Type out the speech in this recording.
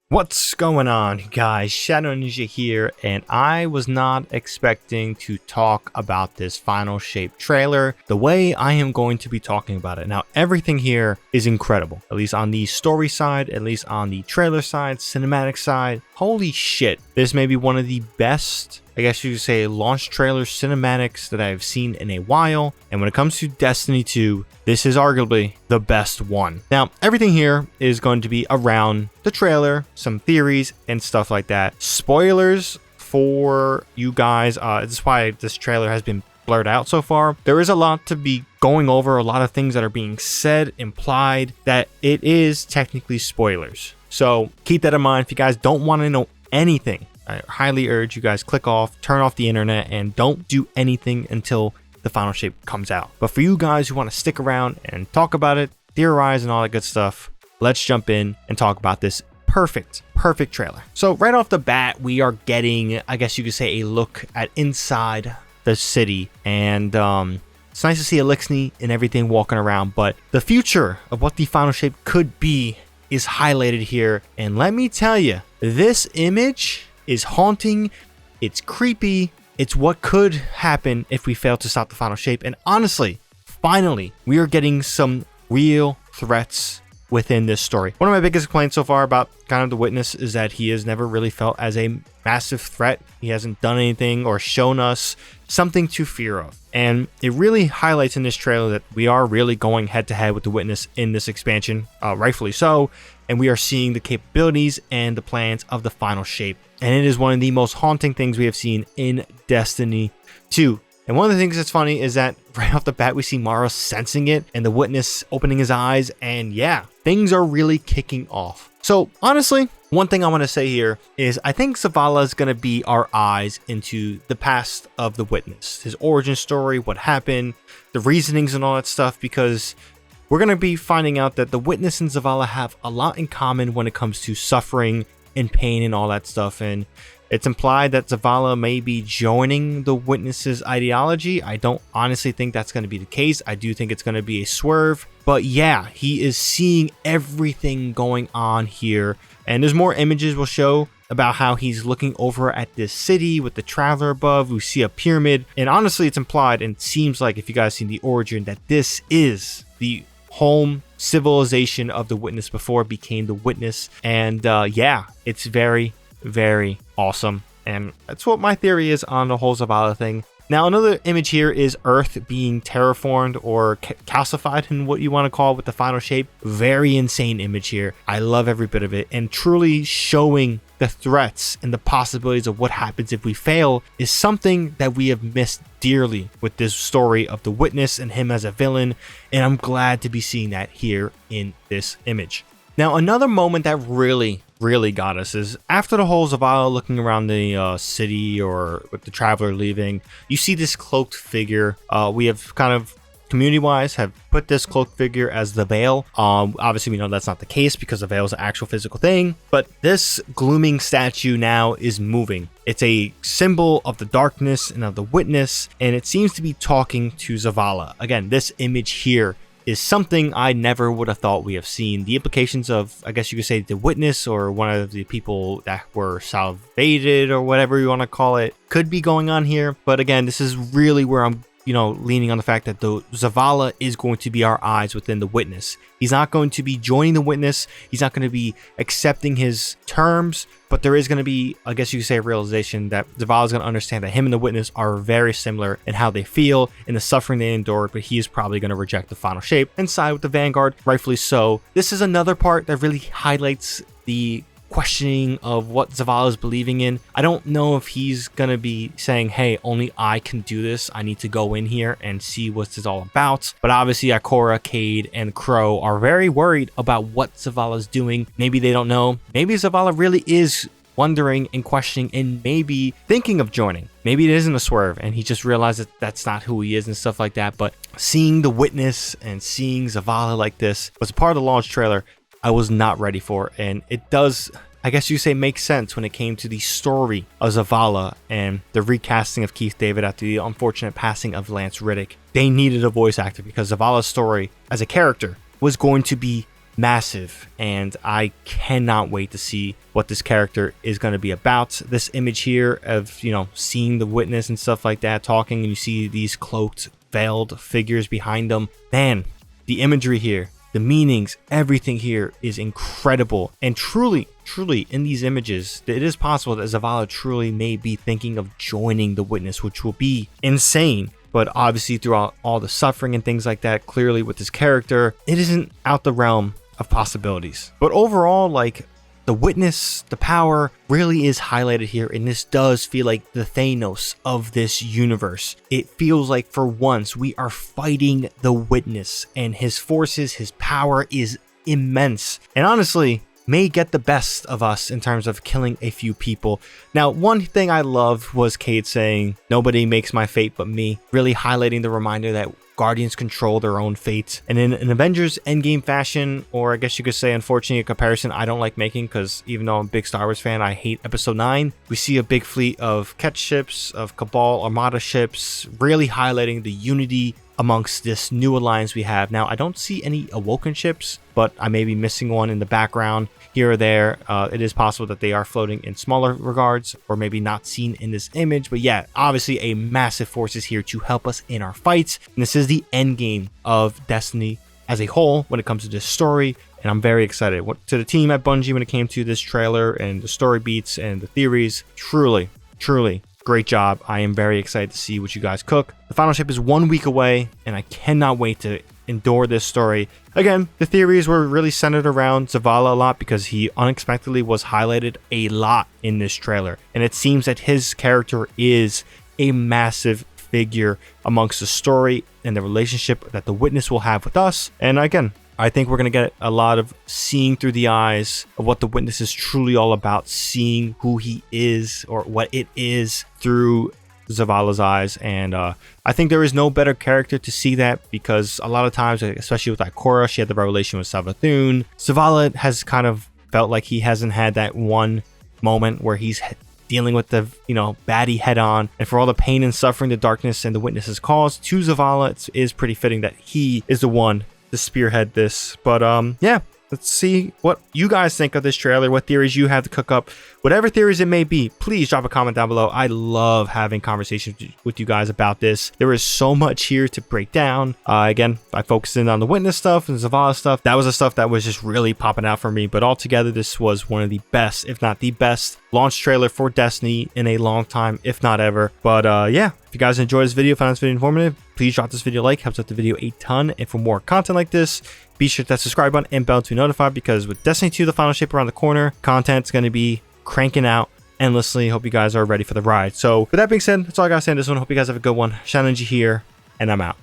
What's going on, guys? ShadowNinja here, and I was not expecting to talk about this Final Shape trailer the way I am going to be talking about it. Now, everything here is incredible, at least on the story side, at least on the trailer side, cinematic side. Holy shit, this may be one of the best, I guess you could say, launch trailer cinematics that I've seen in a while. And when it comes to Destiny 2, this is arguably the best one. Now, everything here is going to be around the trailer, some theories and stuff like that. Spoilers for you guys. This is why this trailer has been blurred out so far. There is a lot to be going over, a lot of things that are being said, implied, that it is technically spoilers. So keep that in mind. If you guys don't want to know anything, I highly urge you guys click off, turn off the internet, and don't do anything until the Final Shape comes out. But for you guys who want to stick around and talk about it, theorize and all that good stuff, let's jump in and talk about this perfect trailer. So right off the bat, we are getting, I guess you could say, a look at inside the city, and it's nice to see Elixni and everything walking around, but the future of what the Final Shape could be is highlighted here. And let me tell you, this image is haunting, it's creepy, it's what could happen if we fail to stop the Final Shape. And honestly, finally, we are getting some real threats within this story. One of my biggest complaints so far about kind of the Witness is that he has never really felt as a massive threat. He hasn't done anything or shown us something to fear of. And it really highlights in this trailer that we are really going head to head with the Witness in this expansion, rightfully so. And we are seeing the capabilities and the plans of the Final Shape. And it is one of the most haunting things we have seen in Destiny 2. And one of the things that's funny is that right off the bat, we see Mara sensing it and the Witness opening his eyes. And yeah, things are really kicking off. So honestly, one thing I want to say here is I think Zavala is going to be our eyes into the past of the Witness, his origin story, what happened, the reasonings and all that stuff, because we're going to be finding out that the Witness and Zavala have a lot in common when it comes to suffering and pain and all that stuff. And it's implied that Zavala may be joining the Witness's ideology. I don't honestly think that's going to be the case. I do think it's going to be a swerve. But yeah, he is seeing everything going on here. And there's more images we'll show about how he's looking over at this city with the Traveler above. We see a pyramid. And honestly, it's implied and it seems like, if you guys seen the origin, that this is the home civilization of the Witness before it became the Witness. And yeah, it's very awesome. And that's what my theory is on the whole Zavala thing. Now, another image here is Earth being terraformed or calcified, in what you want to call it, with the Final Shape. Very insane image here. I love every bit of it, and truly showing the threats and the possibilities of what happens if we fail is something that we have missed dearly with this story of the Witness and him as a villain. And I'm glad to be seeing that here in this image. Now, another moment that really got us is after the whole Zavala looking around the city, or with the Traveler leaving, you see this cloaked figure. We have kind of community-wise have put this cloaked figure as the Veil. Obviously, we know that's not the case because the Veil is an actual physical thing, but this glooming statue now is moving. It's a symbol of the darkness and of the Witness, and it seems to be talking to Zavala. Again, this image here is something I never would have thought we have seen. The implications of, I guess you could say, the Witness or one of the people that were salvated or whatever you want to call it could be going on here. But again, this is really where I'm, leaning on the fact that the Zavala is going to be our eyes within the Witness. He's not going to be joining the Witness. He's not going to be accepting his terms, but there is going to be, I guess you could say, a realization that Zavala is going to understand that him and the Witness are very similar in how they feel and the suffering they endure, but he is probably going to reject the Final Shape and side with the Vanguard, rightfully so. This is another part that really highlights the questioning of what Zavala is believing in. I don't know if he's gonna be saying, hey, only I can do this, I need to go in here and see what this is all about. But obviously Ikora, Cade, and Crow are very worried about what Zavala's doing. Maybe they don't know. Maybe Zavala really is wondering and questioning and maybe thinking of joining. Maybe it isn't a swerve and he just realized that that's not who he is and stuff like that. But seeing the Witness and seeing Zavala like this was a part of the launch trailer I was not ready for, and it does, I guess you say, make sense when it came to the story of Zavala and the recasting of Keith David after the unfortunate passing of Lance Riddick. They needed a voice actor because Zavala's story as a character was going to be massive, and I cannot wait to see what this character is going to be about. This image here of, you know, seeing the witness and stuff like that talking, and you see these cloaked, veiled figures behind them. Man, the imagery here, the meanings, everything here is incredible. And truly in these images, it is possible that Zavala truly may be thinking of joining the witness, which will be insane. But obviously throughout all the suffering and things like that, clearly with this character, it isn't out the realm of possibilities. But overall, like, the witness, the power really is highlighted here, and this does feel like the Thanos of this universe. It feels like for once we are fighting the witness, and his forces, his power is immense, and honestly may get the best of us in terms of killing a few people. Now, one thing I loved was Cade saying, "Nobody makes my fate but me," really highlighting the reminder that Guardians control their own fate. And in an Avengers Endgame fashion, or I guess you could say, unfortunately, a comparison I don't like making, because even though I'm a big Star Wars fan, I hate Episode 9. We see a big fleet of Ketch ships, of Cabal Armada ships, really highlighting the unity amongst this new alliance we have. Now, I don't see any Awoken ships, but I may be missing one in the background here or there. It is possible that they are floating in smaller regards, or maybe not seen in this image. But yeah, obviously a massive force is here to help us in our fights. And this is the end game of Destiny as a whole when it comes to this story. And I'm very excited. To the team at Bungie, when it came to this trailer and the story beats and the theories, truly great job. I am very excited to see what you guys cook. The final ship is 1 week away, and I cannot wait to endure this story. Again, the theories were really centered around Zavala a lot because he unexpectedly was highlighted a lot in this trailer. And it seems that his character is a massive figure amongst the story and the relationship that the witness will have with us. And again, I think we're going to get a lot of seeing through the eyes of what the witness is truly all about, seeing who he is or what it is through Zavala's eyes. And I think there is no better character to see that, because a lot of times, especially with Ikora, she had the revelation with Savathun. Zavala has kind of felt like he hasn't had that one moment where he's dealing with the, you know, baddie head on, and for all the pain and suffering the darkness and the witness has caused to Zavala, it is pretty fitting that he is the one to spearhead this. But yeah, let's see what you guys think of this trailer, what theories you have to cook up. Whatever theories it may be, please drop a comment down below. I love having conversations with you guys about this. There is so much here to break down. Again, I focused in on the witness stuff and Zavala stuff. That was the stuff that was just really popping out for me. But altogether, this was one of the best, if not the best, launch trailer for Destiny in a long time, if not ever. But yeah, if you guys enjoyed this video, found this video informative, please drop this video a like. Helps out the video a ton. And for more content like this, be sure to hit that subscribe button and bell to be notified, because with Destiny 2, the final shape around the corner, content's going to be cranking out endlessly. Hope you guys are ready for the ride. So with that being said, that's all I got to say on this one. Hope you guys have a good one. ShadowNinja here, and I'm out.